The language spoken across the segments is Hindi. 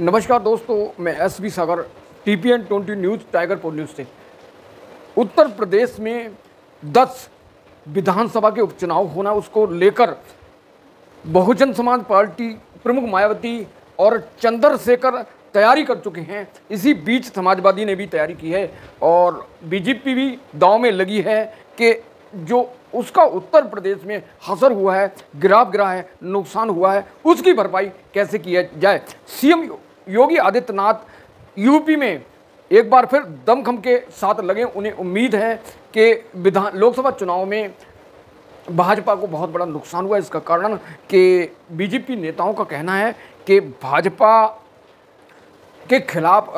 नमस्कार दोस्तों, मैं एसबी सागर टीपीएन 20 न्यूज़ टाइगर पोल न्यूज़ से। उत्तर प्रदेश में 10 विधानसभा के उपचुनाव होना, उसको लेकर बहुजन समाज पार्टी प्रमुख मायावती और चंद्रशेखर तैयारी कर चुके हैं। इसी बीच समाजवादी ने भी तैयारी की है और बीजेपी भी दांव में लगी है कि जो उसका उत्तर प्रदेश में हसर हुआ है, गिरा है, नुकसान हुआ है, उसकी भरपाई कैसे किया जाए। सीएम योगी आदित्यनाथ यूपी में एक बार फिर दमखम के साथ लगे। उन्हें उम्मीद है कि लोकसभा चुनाव में भाजपा को बहुत बड़ा नुकसान हुआ। इसका कारण कि बीजेपी नेताओं का कहना है कि भाजपा के खिलाफ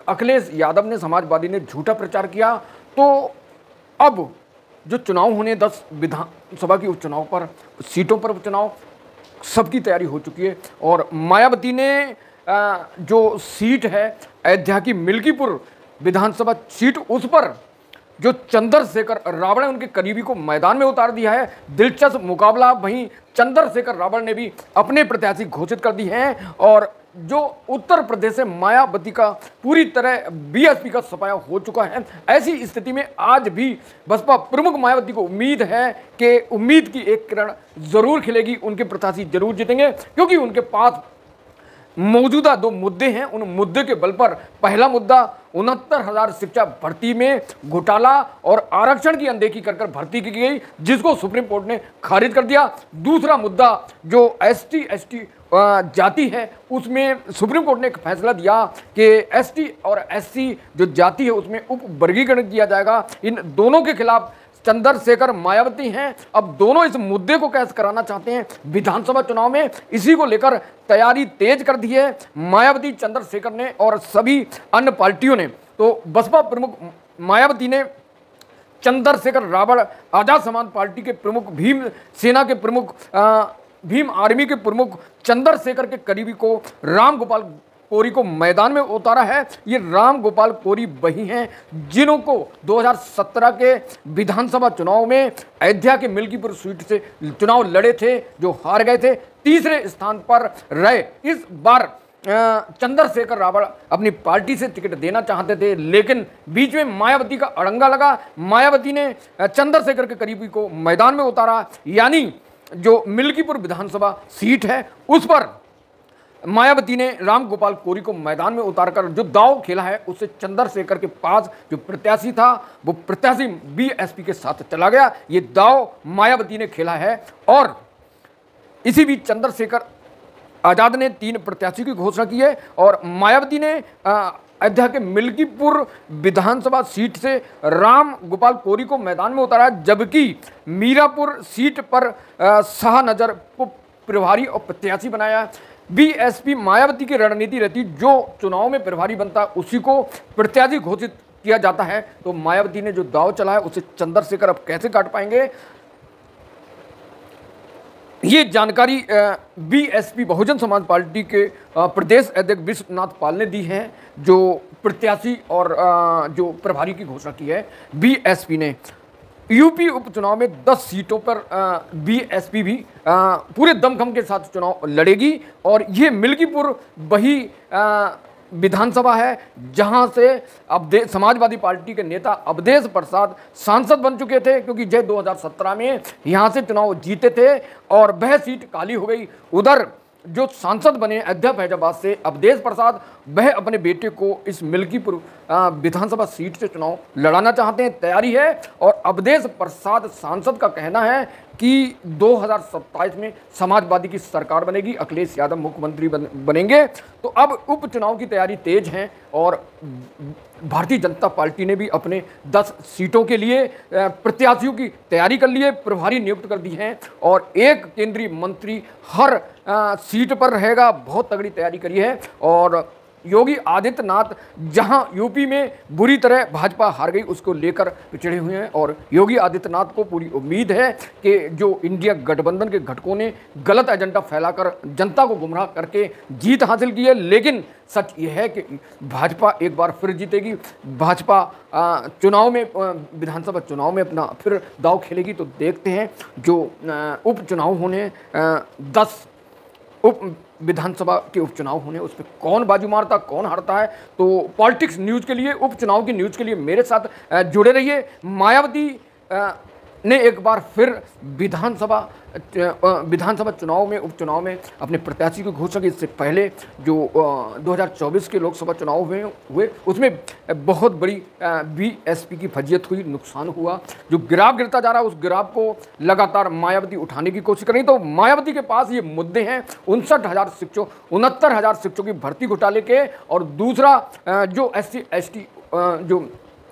अखिलेश यादव ने, समाजवादी ने झूठा प्रचार किया। तो अब जो चुनाव होने 10 विधानसभा की उपचुनाव पर, सीटों पर उपचुनाव, सबकी तैयारी हो चुकी है। और मायावती ने जो सीट है अयोध्या की मिल्कीपुर विधानसभा सीट, उस पर जो चंद्रशेखर रावण है उनके करीबी को मैदान में उतार दिया है। दिलचस्प मुकाबला। वहीं चंद्रशेखर रावण ने भी अपने प्रत्याशी घोषित कर दिए हैं और जो उत्तर प्रदेश से मायावती का पूरी तरह बीएसपी का सफाया हो चुका है। ऐसी स्थिति में आज भी बसपा प्रमुख मायावती को उम्मीद है कि उम्मीद की एक किरण जरूर खिलेगी, उनके प्रत्याशी जरूर जीतेंगे, क्योंकि उनके पास मौजूदा 2 मुद्दे हैं। उन मुद्दे के बल पर, पहला मुद्दा 69,000 शिक्षा भर्ती में घोटाला और आरक्षण की अनदेखी कर भर्ती की गई, जिसको सुप्रीम कोर्ट ने खारिज कर दिया। दूसरा मुद्दा जो एसटी जाति है, उसमें सुप्रीम कोर्ट ने एक फैसला दिया कि एसटी और एससी जो जाति है उसमें उप वर्गीकरण किया जाएगा। इन दोनों के खिलाफ चंद्रशेखर मायावती हैं। अब दोनों इस मुद्दे को कैसे कराना चाहते हैं विधानसभा चुनाव में, इसी को लेकर तैयारी तेज कर दी है मायावती, चंद्रशेखर ने और सभी अन्य पार्टियों ने। तो बसपा प्रमुख मायावती ने चंद्रशेखर रावण, आजाद समाज पार्टी के प्रमुख, भीम सेना के प्रमुख, भीम आर्मी के प्रमुख चंद्रशेखर के करीबी को राम गोपाल कोरी को मैदान में उतारा है। ये राम गोपाल कोरी वही हैं जिन्हों को 2017 के विधानसभा चुनाव में अयोध्या के मिल्कीपुर सीट से चुनाव लड़े थे, जो हार गए थे, तीसरे स्थान पर रहे। इस बार चंद्रशेखर रावण अपनी पार्टी से टिकट देना चाहते थे, लेकिन बीच में मायावती का अड़ंगा लगा। मायावती ने चंद्रशेखर के करीबी को मैदान में उतारा, यानी जो मिल्कीपुर विधानसभा सीट है उस पर मायावती ने राम गोपाल कोरी को मैदान में उतारकर जो दांव खेला है, उससे चंद्रशेखर के पास जो प्रत्याशी था वो प्रत्याशी बीएसपी के साथ चला गया। ये दांव मायावती ने खेला है। और इसी बीच चंद्रशेखर आजाद ने 3 प्रत्याशी की घोषणा की है और मायावती ने अयोध्या के मिल्कीपुर विधानसभा सीट से राम गोपाल कोरी को मैदान में उतारा, जबकि मीरापुर सीट पर शाहनजर को प्रभारी और प्रत्याशी बनाया। बीएसपी मायावती की रणनीति रहती, जो चुनाव में प्रभारी बनता उसी को प्रत्याशी घोषित किया जाता है। तो मायावती ने जो दांव चला है उसे चंद्रशेखर अब कैसे काट पाएंगे, ये जानकारी बीएसपी बहुजन समाज पार्टी के प्रदेश अध्यक्ष विश्वनाथ पाल ने दी है, जो प्रत्याशी और जो प्रभारी की घोषणा की है बीएसपी ने। यूपी उपचुनाव में 10 सीटों पर बीएसपी भी पूरे दमखम के साथ चुनाव लड़ेगी और ये मिल्कीपुर वही विधानसभा है जहां से समाजवादी पार्टी के नेता अवधेश प्रसाद सांसद बन चुके थे, क्योंकि 2017 में यहां से चुनाव जीते थे और वह सीट खाली हो गई। उधर जो सांसद बने अयोध्या फैजाबाद से अवधेश प्रसाद, वह अपने बेटे को इस मिल्कीपुर विधानसभा सीट से चुनाव लड़ाना चाहते हैं, तैयारी है। और अवधेश प्रसाद सांसद का कहना है कि 2027 में समाजवादी की सरकार बनेगी, अखिलेश यादव मुख्यमंत्री बनेंगे। तो अब उपचुनाव की तैयारी तेज है और भारतीय जनता पार्टी ने भी अपने 10 सीटों के लिए प्रत्याशियों की तैयारी कर ली है, प्रभारी नियुक्त कर दी हैं और एक केंद्रीय मंत्री हर सीट पर रहेगा। बहुत तगड़ी तैयारी करी है और योगी आदित्यनाथ जहां यूपी में बुरी तरह भाजपा हार गई उसको लेकर पिछड़े हुए हैं और योगी आदित्यनाथ को पूरी उम्मीद है कि जो इंडिया गठबंधन के घटकों ने गलत एजेंडा फैलाकर जनता को गुमराह करके जीत हासिल की है, लेकिन सच ये है कि भाजपा एक बार फिर जीतेगी। भाजपा चुनाव में, विधानसभा चुनाव में अपना फिर दांव खेलेगी। तो देखते हैं जो उपचुनाव होने 10 उप विधानसभा के उपचुनाव होने, उस पर कौन बाजी मारता, कौन हारता है। तो पॉलिटिक्स न्यूज़ के लिए, उपचुनाव की न्यूज़ के लिए मेरे साथ जुड़े रहिए। मायावती ने एक बार फिर विधानसभा चुनाव में, उपचुनाव में अपने प्रत्याशी की घोषणा की। इससे पहले जो 2024 के लोकसभा चुनाव हुए उसमें बहुत बड़ी बीएसपी की फजीयत हुई, नुकसान हुआ। जो गिराफ गिरता जा रहा है, उस गिराफ को लगातार मायावती उठाने की कोशिश कर रही। तो मायावती के पास ये मुद्दे हैं, 59,000 शिक्षकों, 69,000 शिक्षकों की भर्ती घोटाले के, और दूसरा जो SC ST जो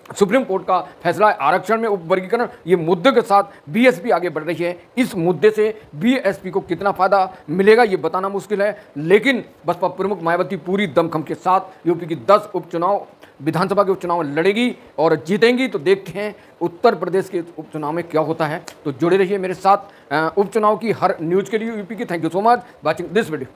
सुप्रीम कोर्ट का फैसला है आरक्षण में उपवर्गीकरण, ये मुद्दे के साथ बीएसपी आगे बढ़ रही है। इस मुद्दे से बीएसपी को कितना फायदा मिलेगा ये बताना मुश्किल है, लेकिन बसपा प्रमुख मायावती पूरी दमखम के साथ यूपी की 10 उपचुनाव, विधानसभा के उपचुनाव लड़ेगी और जीतेंगी। तो देखते हैं उत्तर प्रदेश के उपचुनाव में क्या होता है। तो जुड़े रहिए मेरे साथ उपचुनाव की हर न्यूज़ के लिए यूपी की। Thank you so much watching this video.